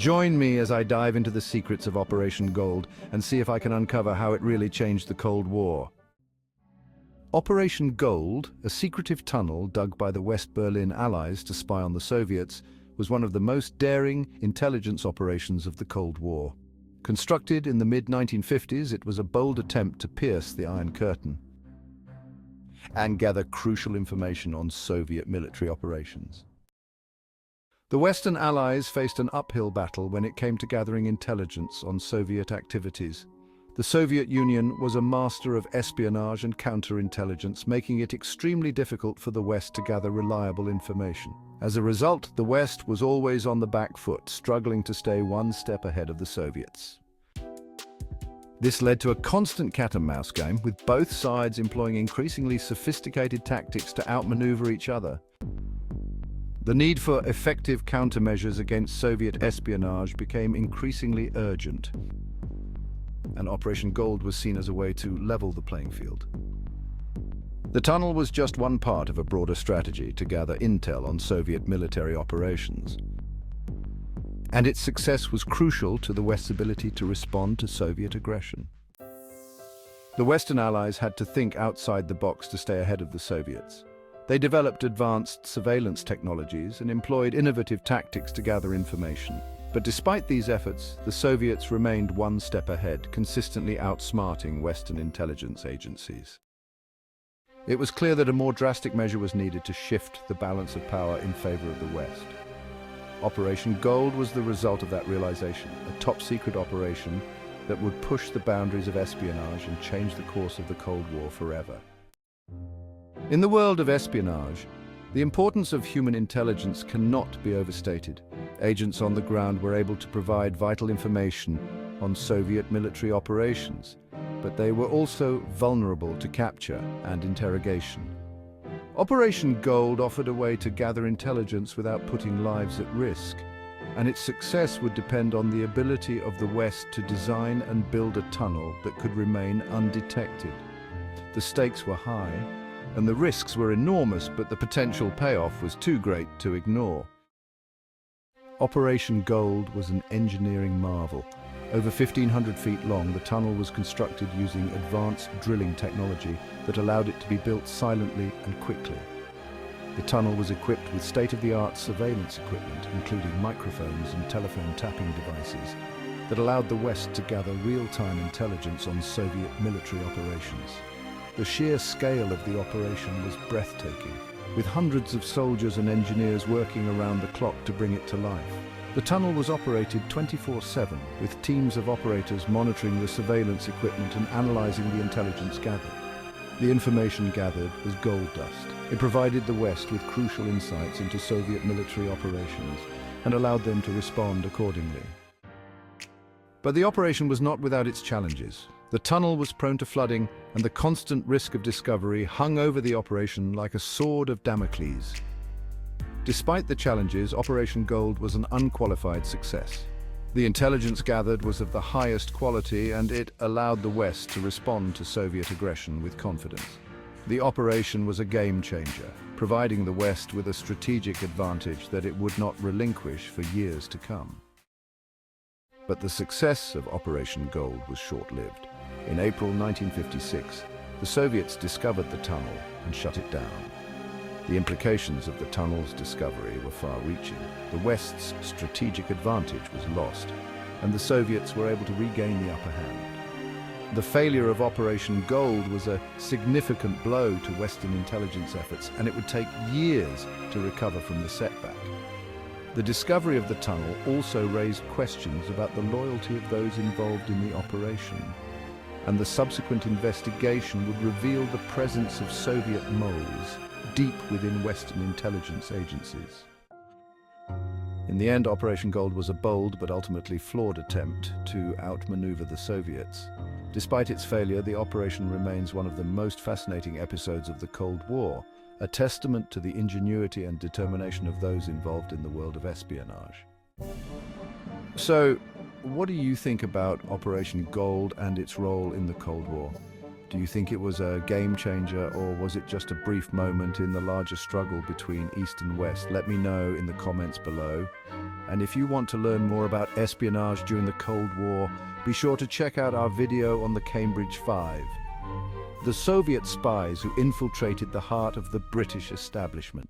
Join me as I dive into the secrets of Operation Gold and see if I can uncover how it really changed the Cold War. Operation Gold, a secretive tunnel dug by the West Berlin Allies to spy on the Soviets, was one of the most daring intelligence operations of the Cold War. Constructed in the mid-1950s, it was a bold attempt to pierce the Iron Curtain and gather crucial information on Soviet military operations. The Western Allies faced an uphill battle when it came to gathering intelligence on Soviet activities. The Soviet Union was a master of espionage and counterintelligence, making it extremely difficult for the West to gather reliable information. As a result, the West was always on the back foot, struggling to stay one step ahead of the Soviets. This led to a constant cat-and-mouse game, with both sides employing increasingly sophisticated tactics to outmaneuver each other. The need for effective countermeasures against Soviet espionage became increasingly urgent, and Operation Gold was seen as a way to level the playing field. The tunnel was just one part of a broader strategy to gather intel on Soviet military operations, and its success was crucial to the West's ability to respond to Soviet aggression. The Western Allies had to think outside the box to stay ahead of the Soviets. They developed advanced surveillance technologies and employed innovative tactics to gather information. But despite these efforts, the Soviets remained one step ahead, consistently outsmarting Western intelligence agencies. It was clear that a more drastic measure was needed to shift the balance of power in favor of the West. Operation Gold was the result of that realization, a top-secret operation that would push the boundaries of espionage and change the course of the Cold War forever. In the world of espionage, the importance of human intelligence cannot be overstated. Agents on the ground were able to provide vital information on Soviet military operations, but they were also vulnerable to capture and interrogation. Operation Gold offered a way to gather intelligence without putting lives at risk, and its success would depend on the ability of the West to design and build a tunnel that could remain undetected. The stakes were high, and the risks were enormous, but the potential payoff was too great to ignore. Operation Gold was an engineering marvel. Over 1,500 feet long, the tunnel was constructed using advanced drilling technology that allowed it to be built silently and quickly. The tunnel was equipped with state-of-the-art surveillance equipment, including microphones and telephone tapping devices, that allowed the West to gather real-time intelligence on Soviet military operations. The sheer scale of the operation was breathtaking, with hundreds of soldiers and engineers working around the clock to bring it to life. The tunnel was operated 24/7, with teams of operators monitoring the surveillance equipment and analyzing the intelligence gathered. The information gathered was gold dust. It provided the West with crucial insights into Soviet military operations and allowed them to respond accordingly. But the operation was not without its challenges. The tunnel was prone to flooding, and the constant risk of discovery hung over the operation like a sword of Damocles. Despite the challenges, Operation Gold was an unqualified success. The intelligence gathered was of the highest quality, and it allowed the West to respond to Soviet aggression with confidence. The operation was a game changer, providing the West with a strategic advantage that it would not relinquish for years to come. But the success of Operation Gold was short-lived. In April 1956, the Soviets discovered the tunnel and shut it down. The implications of the tunnel's discovery were far-reaching. The West's strategic advantage was lost, and the Soviets were able to regain the upper hand. The failure of Operation Gold was a significant blow to Western intelligence efforts, and it would take years to recover from the setback. The discovery of the tunnel also raised questions about the loyalty of those involved in the operation, and the subsequent investigation would reveal the presence of Soviet moles deep within Western intelligence agencies. In the end, Operation Gold was a bold but ultimately flawed attempt to outmaneuver the Soviets. Despite its failure, the operation remains one of the most fascinating episodes of the Cold War, a testament to the ingenuity and determination of those involved in the world of espionage. So, what do you think about Operation Gold and its role in the Cold War? Do you think it was a game changer, or was it just a brief moment in the larger struggle between East and West? Let me know in the comments below. And if you want to learn more about espionage during the Cold War, be sure to check out our video on the Cambridge Five, the Soviet spies who infiltrated the heart of the British establishment.